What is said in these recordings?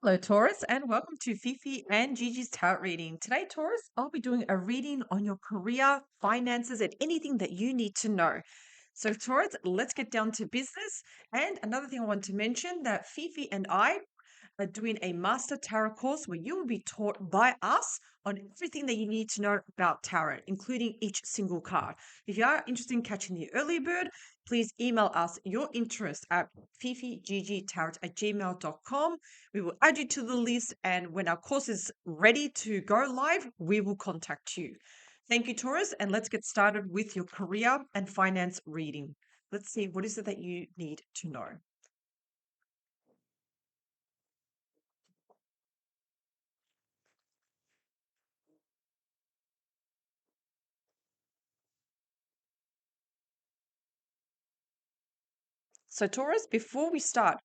Hello, Taurus, and welcome to Fifi and Gigi's tarot reading. Today, Taurus, I'll be doing a reading on your career, finances, and anything that you need to know. So, Taurus, let's get down to business. And another thing I want to mention that Fifi and I are doing a master tarot course where you will be taught by us on everything that you need to know about tarot, including each single card. If you are interested in catching the early bird, please email us your interest at fifiggtarot@gmail.com. We will add you to the list, and when our course is ready to go live, we will contact you. Thank you, Taurus, and let's get started with your career and finance reading. Let's see, what is it that you need to know? So, Taurus, before we start,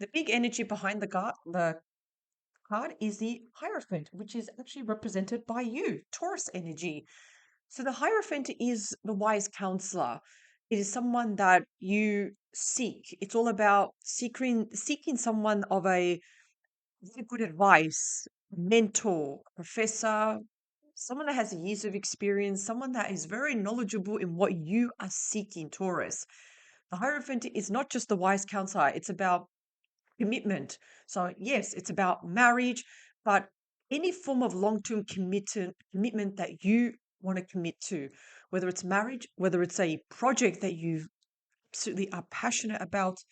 the big energy behind the card is the Hierophant, which is actually represented by you, Taurus energy. So the Hierophant is the wise counselor. It is someone that you seek. It's all about seeking someone of a very good advice, mentor, professor, someone that has years of experience, someone that is very knowledgeable in what you are seeking, Taurus. The Hierophant is not just the wise counselor, it's about commitment. So, yes, it's about marriage, but any form of long-term commitment that you want to commit to, whether it's marriage, whether it's a project that you absolutely are passionate about,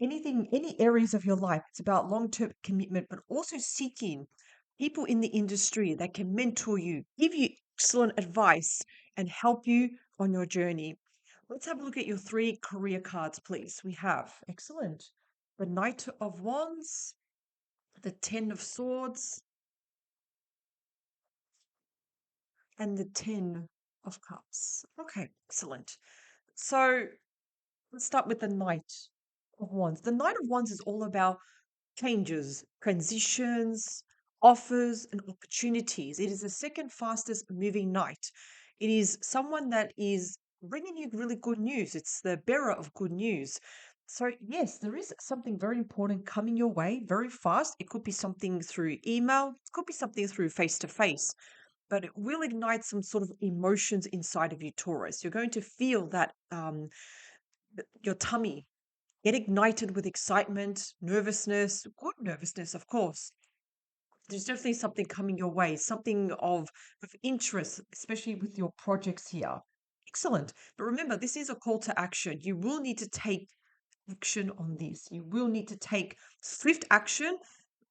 anything, any areas of your life, it's about long-term commitment, but also seeking people in the industry that can mentor you, give you excellent advice, and help you on your journey. Let's have a look at your three career cards, please. We have, excellent, the Knight of Wands, the Ten of Swords, and the Ten of Cups. Okay, excellent. So let's start with the Knight of Wands. The Knight of Wands is all about changes, transitions, offers, and opportunities. It is the second fastest moving knight. It is someone that is bringing you really good news. It's the bearer of good news. So, yes, there is something very important coming your way very fast. It could be something through email, it could be something through face to face, but it will ignite some sort of emotions inside of you, Taurus. You're going to feel that your tummy get ignited with excitement, nervousness, good nervousness, of course. There's definitely something coming your way, something of interest, especially with your projects here. Excellent. But remember, this is a call to action. You will need to take action on this. You will need to take swift action,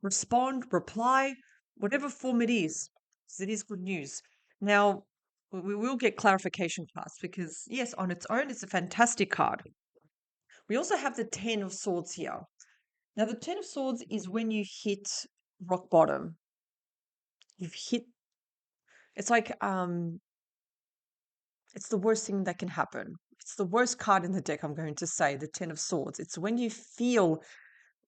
respond, reply, whatever form it is. 'Cause it is good news. Now, we will get clarification cards because, yes, on its own, it's a fantastic card. We also have the Ten of Swords here. Now, the Ten of Swords is when you hit rock bottom. You've hit, it's like, it's the worst thing that can happen. It's the worst card in the deck, I'm going to say, the Ten of Swords. It's when you feel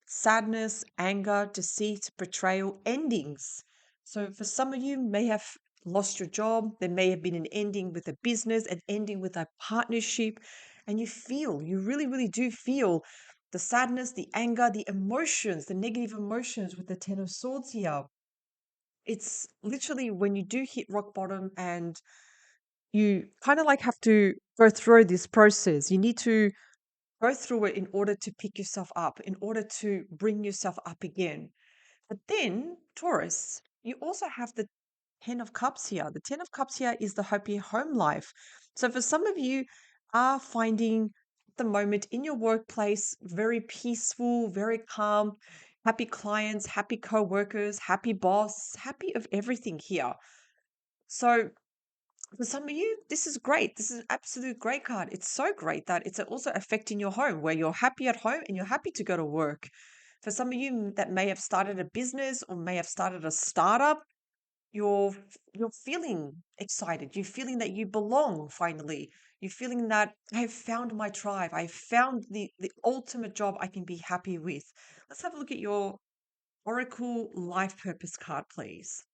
sadness, anger, deceit, betrayal, endings. So for some of you may have lost your job, there may have been an ending with a business, an ending with a partnership, and you really, really do feel the sadness, the anger, the emotions, the negative emotions with the Ten of Swords here. It's literally when you do hit rock bottom and you kind of like have to go through this process. You need to go through it in order to pick yourself up, in order to bring yourself up again. But then, Taurus, you also have the Ten of Cups here. The Ten of Cups here is the happy home life. So for some of you are finding at the moment in your workplace very peaceful, very calm, happy clients, happy co-workers, happy boss, happy of everything here. So for some of you, this is great. This is an absolute great card. It's so great that it's also affecting your home where you're happy at home and you're happy to go to work. For some of you that may have started a business or may have started a startup, you're feeling excited. You're feeling that you belong finally. You're feeling that I have found my tribe. I have found the ultimate job I can be happy with. Let's have a look at your Oracle Life Purpose card, please.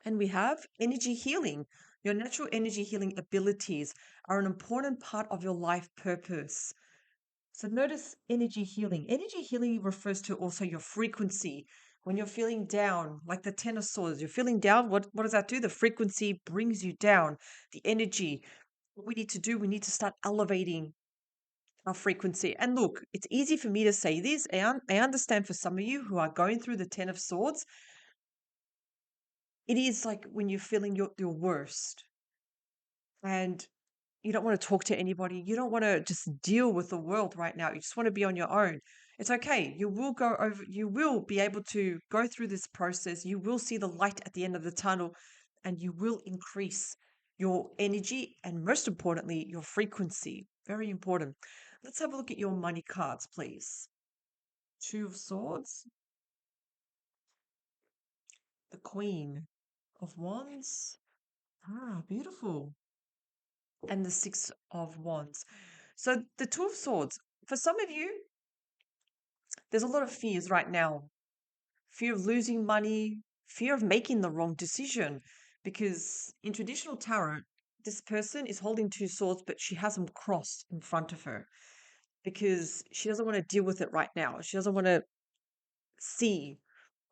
And we have energy healing. Your natural energy healing abilities are an important part of your life purpose. So notice energy healing. Energy healing refers to also your frequency. When you're feeling down, like the Ten of Swords, you're feeling down. What does that do? The frequency brings you down. The energy. What we need to do, we need to start elevating our frequency. And look, it's easy for me to say this. I understand for some of you who are going through the Ten of Swords, it is like when you're feeling your worst and you don't want to talk to anybody. You don't want to just deal with the world right now. You just want to be on your own. It's okay. You will be able to go through this process. You will see the light at the end of the tunnel and you will increase your energy and most importantly, your frequency. Very important. Let's have a look at your money cards, please. Two of Swords, the Queen of Wands. Ah, beautiful. And the Six of Wands. So the Two of Swords, for some of you, there's a lot of fears right now. Fear of losing money, fear of making the wrong decision. Because in traditional tarot, this person is holding two swords, but she has them crossed in front of her because she doesn't want to deal with it right now. She doesn't want to see,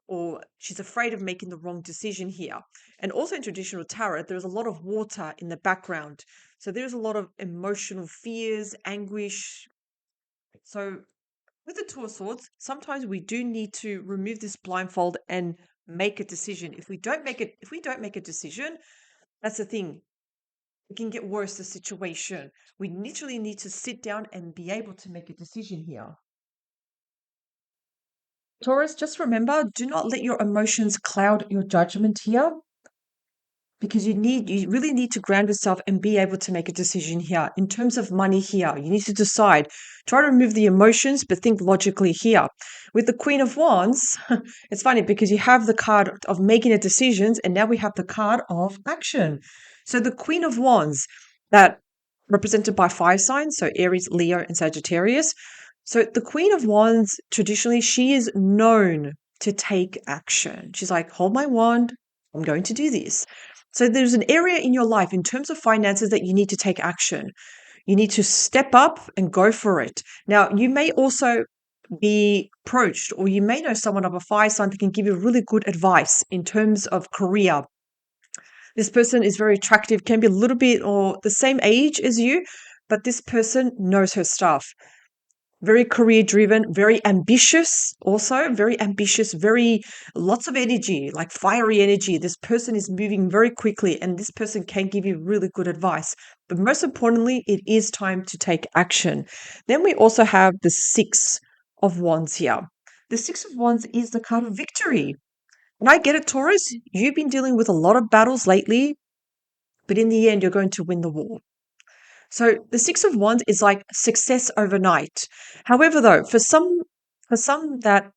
or she's afraid of making the wrong decision here. And also in traditional tarot, there's a lot of water in the background. So there's a lot of emotional fears, anguish. So with the Two of Swords, sometimes we do need to remove this blindfold and make a decision. If we don't make a decision, that's the thing. It can get worse, the situation. We literally need to sit down and be able to make a decision here. Taurus, just remember, do not let your emotions cloud your judgment here. Because you really need to ground yourself and be able to make a decision here. In terms of money here, you need to decide. Try to remove the emotions, but think logically here. With the Queen of Wands, it's funny because you have the card of making a decisions, and now we have the card of action. So the Queen of Wands, that represented by fire signs, so Aries, Leo, and Sagittarius. So the Queen of Wands, traditionally, she is known to take action. She's like, hold my wand, I'm going to do this. So there's an area in your life in terms of finances that you need to take action. You need to step up and go for it. Now, you may also be approached, or you may know someone of a fire sign that can give you really good advice in terms of career. This person is very attractive, can be a little bit or the same age as you, but this person knows her stuff. Very career driven, very ambitious, also very ambitious, very lots of energy, like fiery energy. This person is moving very quickly and this person can give you really good advice. But most importantly, it is time to take action. Then we also have the Six of Wands here. The Six of Wands is the card of victory. And I get it, Taurus, you've been dealing with a lot of battles lately, but in the end, you're going to win the war. So the Six of Wands is like success overnight. However, though, for some that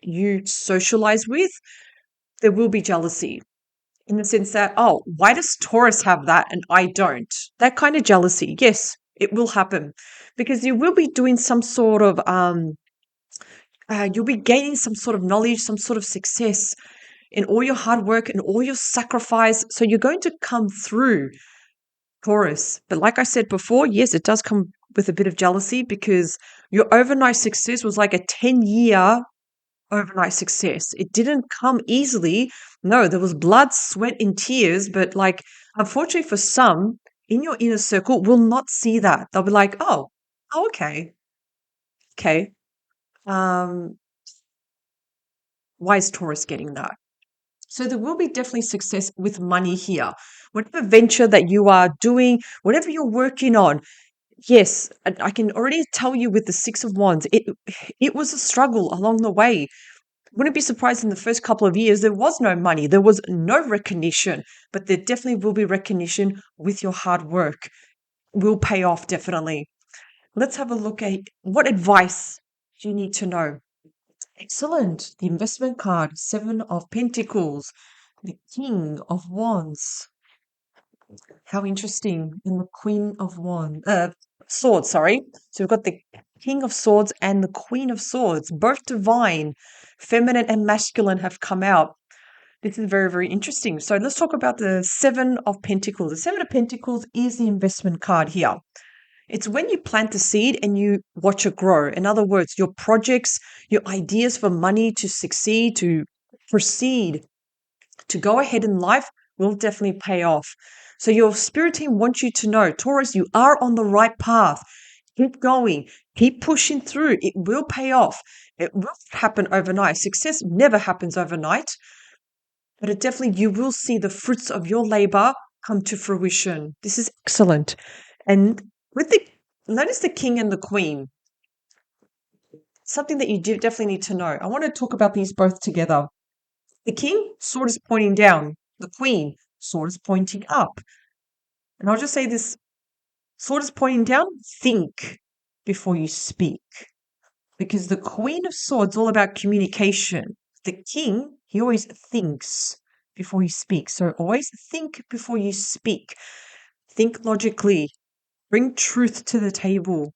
you socialize with, there will be jealousy in the sense that, oh, why does Taurus have that and I don't? That kind of jealousy, yes, it will happen because you will be doing some sort of you'll be gaining some sort of knowledge, some sort of success in all your hard work and all your sacrifice. So you're going to come through Taurus. But like I said before, yes, it does come with a bit of jealousy because your overnight success was like a 10-year overnight success. It didn't come easily. No, there was blood, sweat, and tears. But like, unfortunately for some in your inner circle will not see that. They'll be like, oh, okay, okay. Um, why is Taurus getting that? So there will be definitely success with money here. Whatever venture that you are doing, whatever you're working on, yes, and I can already tell you with the Six of Wands, it was a struggle along the way. Wouldn't be surprised in the first couple of years there was no money, there was no recognition, but there definitely will be recognition with your hard work. Will pay off definitely. Let's have a look at what advice do you need to know. Excellent. The investment card, Seven of Pentacles, the King of Wands. How interesting. And the Queen of Wands, Swords, sorry. So we've got the King of Swords and the Queen of Swords, both divine, feminine and masculine have come out. This is very, very interesting. So let's talk about the Seven of Pentacles. The Seven of Pentacles is the investment card here. It's when you plant the seed and you watch it grow. In other words, your projects, your ideas for money to succeed, to proceed, to go ahead in life will definitely pay off. So your spirit team wants you to know, Taurus, you are on the right path. Keep going, keep pushing through. It will pay off. It will happen overnight. Success never happens overnight, but it definitely, you will see the fruits of your labor come to fruition. This is excellent. And with the, notice the king and the queen, something that you definitely need to know. I want to talk about these both together. The king, sword is pointing down. The queen, sword is pointing up. And I'll just say this, sword is pointing down, think before you speak. Because the Queen of Swords is all about communication. The king, he always thinks before he speaks. So always think before you speak. Think logically. Bring truth to the table.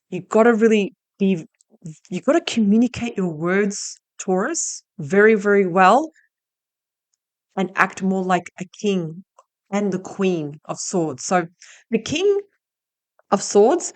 You've got to really be, you've got to communicate your words, Taurus, very, very well and act more like a king and the Queen of Swords. So the King of Swords,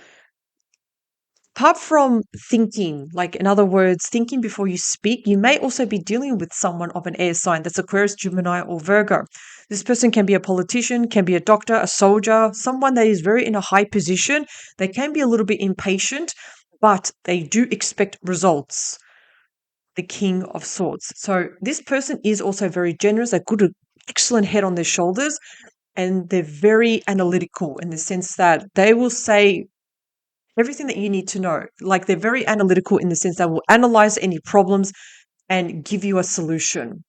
apart from thinking, like in other words, thinking before you speak, you may also be dealing with someone of an air sign that's Aquarius, Gemini, or Virgo. This person can be a politician, can be a doctor, a soldier, someone that is very in a high position. They can be a little bit impatient, but they do expect results. The King of Swords. So this person is also very generous, a good, excellent head on their shoulders, and they're very analytical in the sense that they will say everything that you need to know. Like they're very analytical in the sense that will analyze any problems and give you a solution.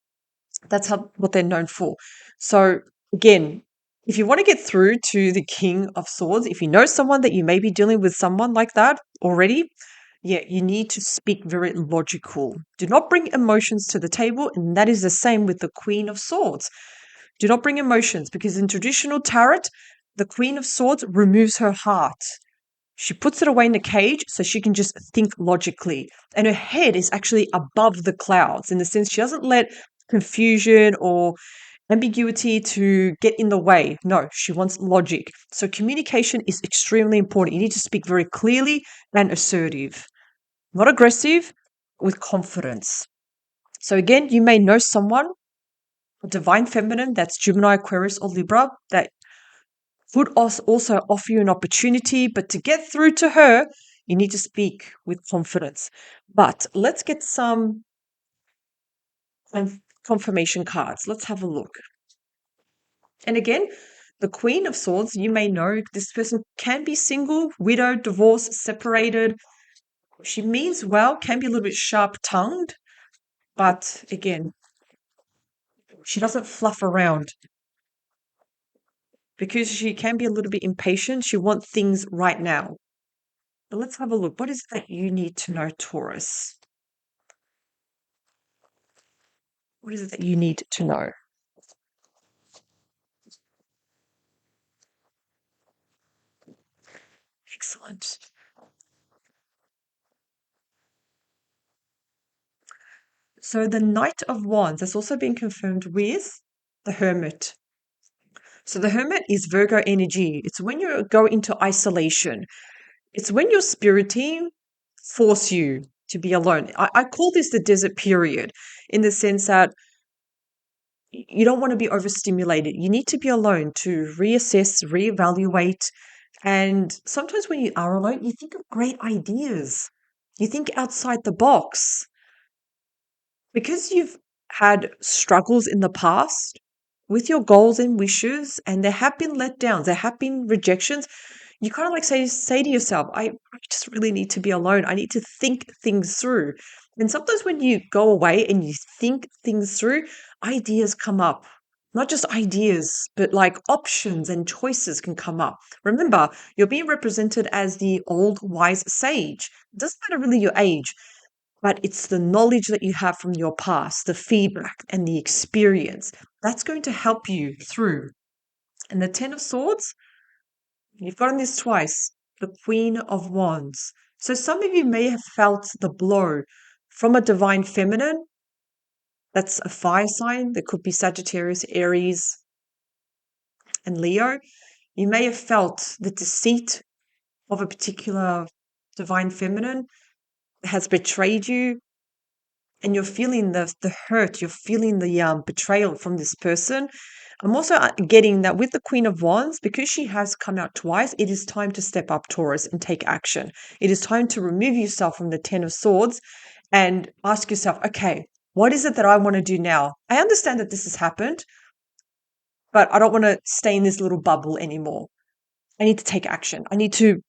That's what they're known for. So again, if you want to get through to the King of Swords, if you know someone that you may be dealing with someone like that already, yeah, you need to speak very logical. Do not bring emotions to the table, and that is the same with the Queen of Swords. Do not bring emotions because in traditional tarot, the Queen of Swords removes her heart. She puts it away in a cage so she can just think logically. And her head is actually above the clouds in the sense she doesn't let confusion or ambiguity to get in the way. No, she wants logic. So communication is extremely important. You need to speak very clearly and assertive, not aggressive, with confidence. So again, you may know someone, a divine feminine that's Gemini, Aquarius, or Libra, that would also offer you an opportunity, but to get through to her, you need to speak with confidence. But let's get some confirmation cards. Let's have a look. And again, the Queen of Swords, you may know this person can be single, widowed, divorced, separated. She means well, can be a little bit sharp-tongued, but again, she doesn't fluff around. Because she can be a little bit impatient, she wants things right now. But let's have a look. What is it that you need to know, Taurus? What is it that you need to know? Excellent. So the Knight of Wands has also been confirmed with the Hermit. So the Hermit is Virgo energy. It's when you go into isolation. It's when your spirit team force you to be alone. I call this the desert period in the sense that you don't want to be overstimulated. You need to be alone to reassess, reevaluate. And sometimes when you are alone, you think of great ideas. You think outside the box. Because you've had struggles in the past with your goals and wishes, and there have been letdowns, there have been rejections, you kind of like say to yourself, I just really need to be alone. I need to think things through. And sometimes when you go away and you think things through, ideas come up. Not just ideas, but like options and choices can come up. Remember, you're being represented as the old wise sage. It doesn't matter really your age, but it's the knowledge that you have from your past, the feedback and the experience. That's going to help you through. And the Ten of Swords, you've gotten this twice, the Queen of Wands. So some of you may have felt the blow from a divine feminine, That's a fire sign. That could be Sagittarius, Aries, and Leo. You may have felt the deceit of a particular divine feminine has betrayed you, and you're feeling the hurt, you're feeling the betrayal from this person. I'm also getting that with the Queen of Wands, because she has come out twice, it is time to step up, Taurus, and take action. It is time to remove yourself from the Ten of Swords and ask yourself, okay, what is it that I want to do now? I understand that this has happened, but I don't want to stay in this little bubble anymore. I need to take action. I need to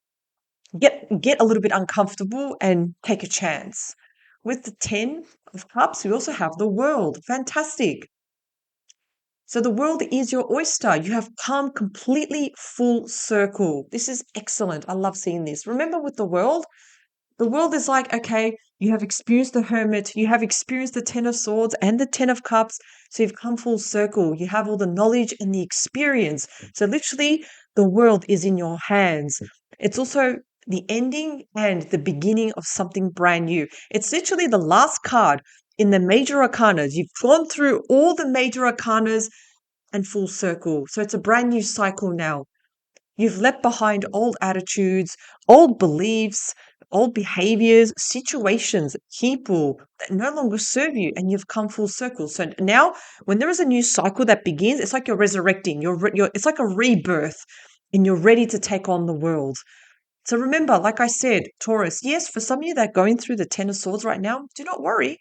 get a little bit uncomfortable and take a chance. With the 10 of Cups, we also have the World. Fantastic. So the world is your oyster. You have come completely full circle. This is excellent. I love seeing this. Remember, with the world is like, okay, you have experienced the Hermit, you have experienced the Ten of Swords and the Ten of Cups, so you've come full circle. You have all the knowledge and the experience. So literally, the world is in your hands. It's also the ending and the beginning of something brand new. It's literally the last card in the major arcanas. You've gone through all the major arcanas and full circle. So it's a brand new cycle now. You've left behind old attitudes, old beliefs, old behaviors, situations, people that no longer serve you, and you've come full circle. So now, when there is a new cycle that begins, it's like you're resurrecting. It's like a rebirth, and you're ready to take on the world. So remember, like I said, Taurus, yes, for some of you that are going through the Ten of Swords right now, do not worry.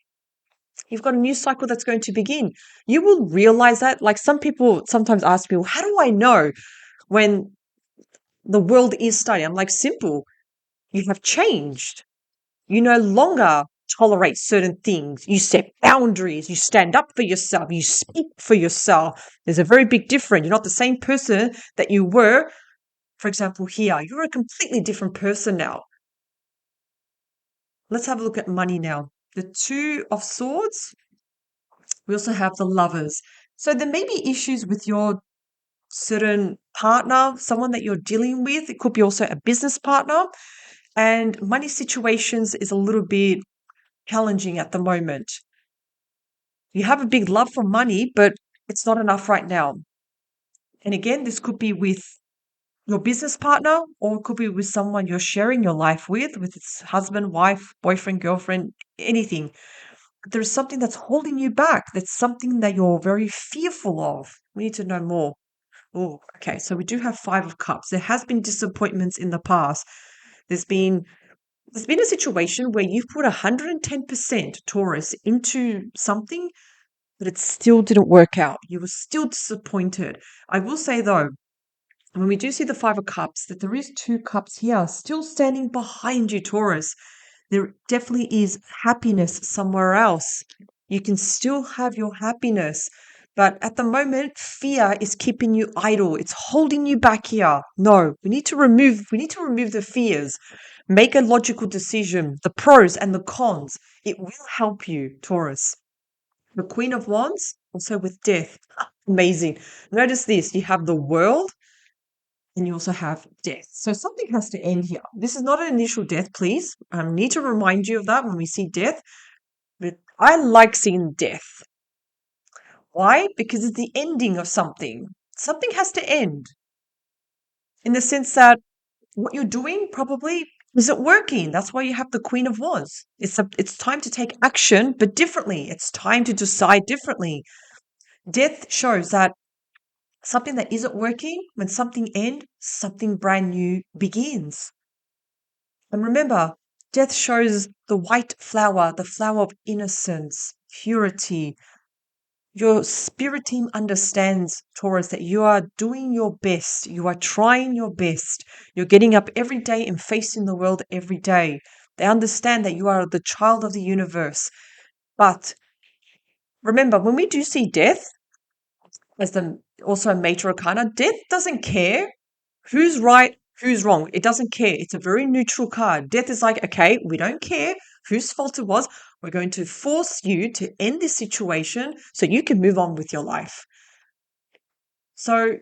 You've got a new cycle that's going to begin. You will realize that. Like some people sometimes ask me, well, how do I know when the world is starting? I'm like, simple. You have changed. You no longer tolerate certain things. You set boundaries. You stand up for yourself. You speak for yourself. There's a very big difference. You're not the same person that you were, for example, here. You're a completely different person now. Let's have a look at money now. The Two of Swords. We also have the Lovers. So there may be issues with your certain partner, someone that you're dealing with. It could be also a business partner. And money situations is a little bit challenging at the moment. You have a big love for money, but it's not enough right now. And again, this could be with your business partner, or it could be with someone you're sharing your life with its husband, wife, boyfriend, girlfriend, anything. But there's something that's holding you back. That's something that you're very fearful of. We need to know more. Oh, okay. So we do have Five of Cups. There has been disappointments in the past. There's been a situation where you've put 110% Taurus into something, but it still didn't work out. You were still disappointed. I will say though, when we do see the Five of Cups, that there is two cups here still standing behind you, Taurus. There definitely is happiness somewhere else. You can still have your happiness. But at the moment, fear is keeping you idle. It's holding you back here. No, we need to remove the fears. Make a logical decision, the pros and the cons. It will help you, Taurus. The Queen of Wands, also with death. Amazing. Notice this, you have the World and you also have death. So something has to end here. This is not an initial death, please. I need to remind you of that when we see death. But I like seeing death. Why? Because it's the ending of something. Something has to end in the sense that what you're doing probably isn't working. That's why you have the Queen of Wands. It's time to take action, but differently. It's time to decide differently. Death shows that something that isn't working, when something ends, something brand new begins. And remember, death shows the white flower, the flower of innocence, purity. Your spirit team understands, Taurus, that you are doing your best. You are trying your best. You're getting up every day and facing the world every day. They understand that you are the child of the universe. But remember, when we do see death, as also a major arcana, death doesn't care who's right, who's wrong. It doesn't care. It's a very neutral card. Death is like, okay, we don't care whose fault it was. We're going to force you to end this situation so you can move on with your life. So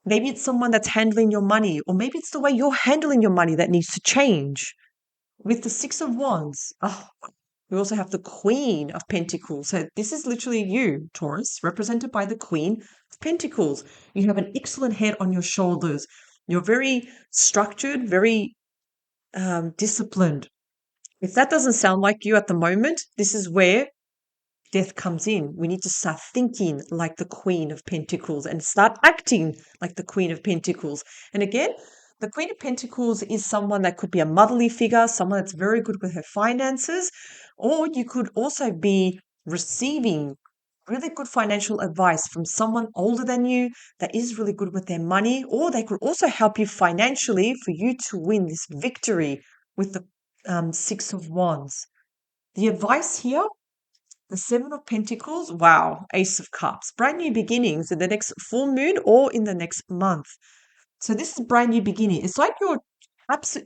maybe it's someone that's handling your money, or maybe it's the way you're handling your money that needs to change. With the Six of Wands, We also have the Queen of Pentacles. So this is literally you, Taurus, represented by the Queen of Pentacles. You have an excellent head on your shoulders. You're very structured, very disciplined. If that doesn't sound like you at the moment, this is where death comes in. We need to start thinking like the Queen of Pentacles and start acting like the Queen of Pentacles. And again, the Queen of Pentacles is someone that could be a motherly figure, someone that's very good with her finances, or you could also be receiving really good financial advice from someone older than you that is really good with their money, or they could also help you financially for you to win this victory with the Six of Wands. The advice here, the Seven of Pentacles, wow, Ace of Cups, brand new beginnings in the next full moon or in the next month. So this is brand new beginning. It's like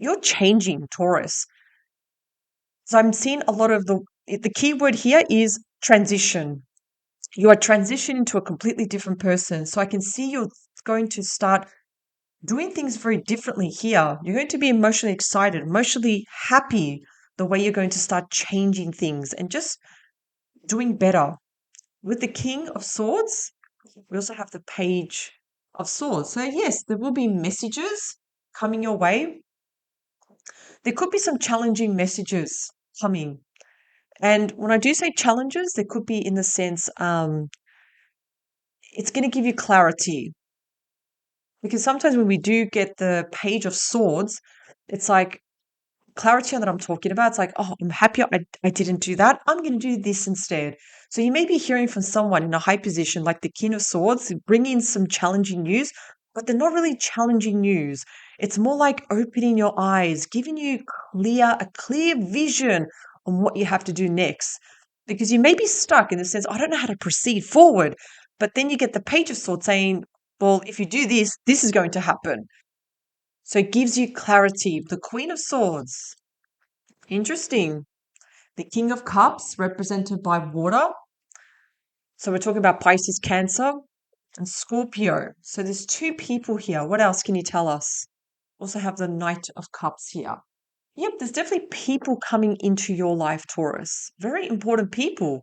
you're changing, Taurus. So I'm seeing a lot of the key word here is transition. You are transitioning to a completely different person. So I can see you're going to start doing things very differently here. You're going to be emotionally excited, emotionally happy, the way you're going to start changing things and just doing better. With the King of Swords, we also have the Page of Swords. So, yes, there will be messages coming your way. There could be some challenging messages coming. And when I do say challenges, there could be in the sense it's going to give you clarity. Because sometimes when we do get the Page of Swords, it's like clarity that I'm talking about. It's like, oh, I'm happy I didn't do that. I'm going to do this instead. So you may be hearing from someone in a high position like the King of Swords, bringing some challenging news, but they're not really challenging news. It's more like opening your eyes, giving you a clear vision on what you have to do next. Because you may be stuck in the sense, I don't know how to proceed forward. But then you get the Page of Swords saying, well, if you do this, this is going to happen. So it gives you clarity. The Queen of Swords. Interesting. The King of Cups, represented by water. So we're talking about Pisces, Cancer, and Scorpio. So there's two people here. What else can you tell us? Also have the Knight of Cups here. Yep, there's definitely people coming into your life, Taurus. Very important people.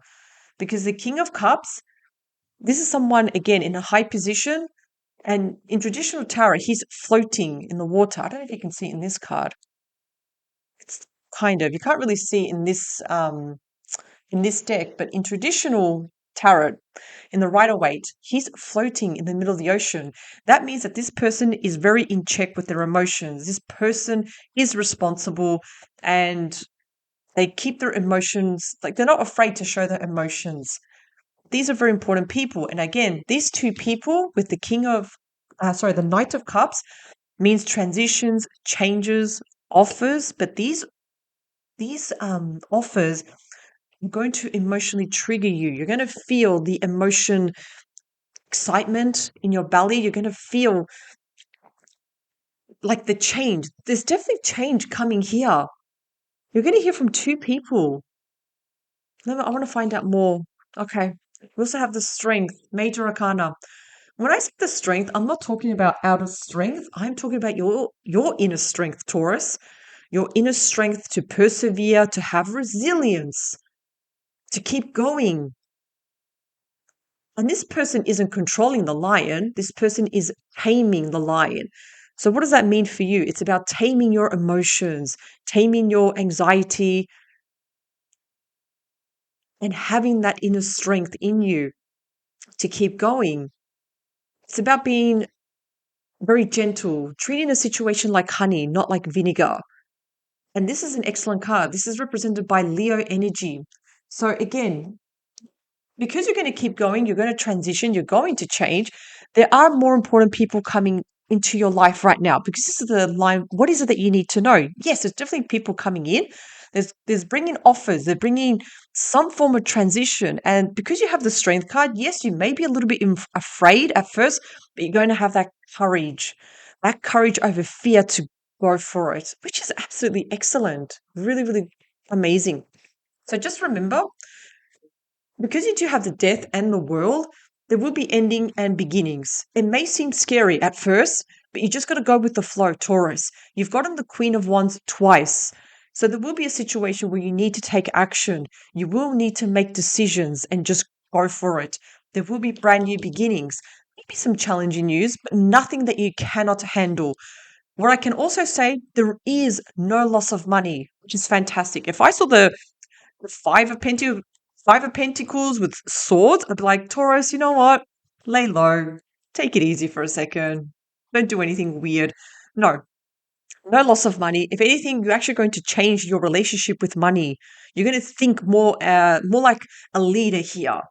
Because the King of Cups, this is someone, again, in a high position. And in traditional tarot, he's floating in the water. I don't know if you can see it in this card. It's kind of, you can't really see in this deck, but in traditional tarot, in the Rider-Waite, he's floating in the middle of the ocean. That means that this person is very in check with their emotions. This person is responsible and they keep their emotions, like they're not afraid to show their emotions. These are very important people. And again, these two people with the Knight of Cups means transitions, changes, offers, but these offers are going to emotionally trigger you. You're going to feel the emotion, excitement in your belly. You're going to feel like the change. There's definitely change coming here. You're going to hear from two people. I want to find out more. Okay. We also have the Strength, Major Arcana. When I say the strength, I'm not talking about outer strength. I'm talking about your inner strength, Taurus. Your inner strength to persevere, to have resilience, to keep going. And this person isn't controlling the lion. This person is taming the lion. So what does that mean for you? It's about taming your emotions, taming your anxiety, and having that inner strength in you to keep going. It's about being very gentle, treating a situation like honey, not like vinegar. And this is an excellent card. This is represented by Leo energy. So again, because you're going to keep going, you're going to transition, you're going to change, there are more important people coming into your life right now because this is the line. What is it that you need to know? Yes, there's definitely people coming in. There's bringing offers. They're bringing some form of transition. And because you have the strength card, yes, you may be a little bit afraid at first, but you're going to have that courage over fear to go for it, which is absolutely excellent. Really, really amazing. So just remember, because you do have the death and the world, there will be ending and beginnings. It may seem scary at first, but you just got to go with the flow, Taurus. You've gotten the Queen of Wands twice. So there will be a situation where you need to take action. You will need to make decisions and just go for it. There will be brand new beginnings, maybe some challenging news, but nothing that you cannot handle. What I can also say, there is no loss of money, which is fantastic. If I saw the five of pentacles with swords, I'd be like, Taurus, you know what? Lay low. Take it easy for a second. Don't do anything weird. No, no loss of money. If anything, you're actually going to change your relationship with money. You're going to think more like a leader here,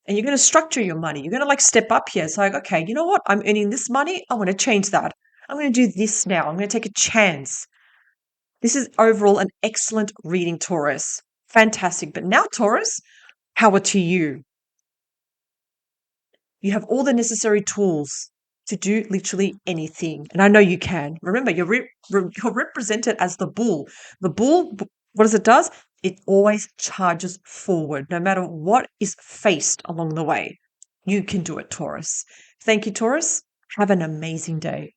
and you're going to structure your money. You're going to like step up here. It's like, okay, you know what? I'm earning this money. I want to change that. I'm going to do this now. I'm going to take a chance. This is overall an excellent reading, Taurus. Fantastic. But now, Taurus, power to you. You have all the necessary tools to do literally anything. And I know you can. Remember, you're represented as the bull. The bull, what does it does? It always charges forward, no matter what is faced along the way. You can do it, Taurus. Thank you, Taurus. Have an amazing day.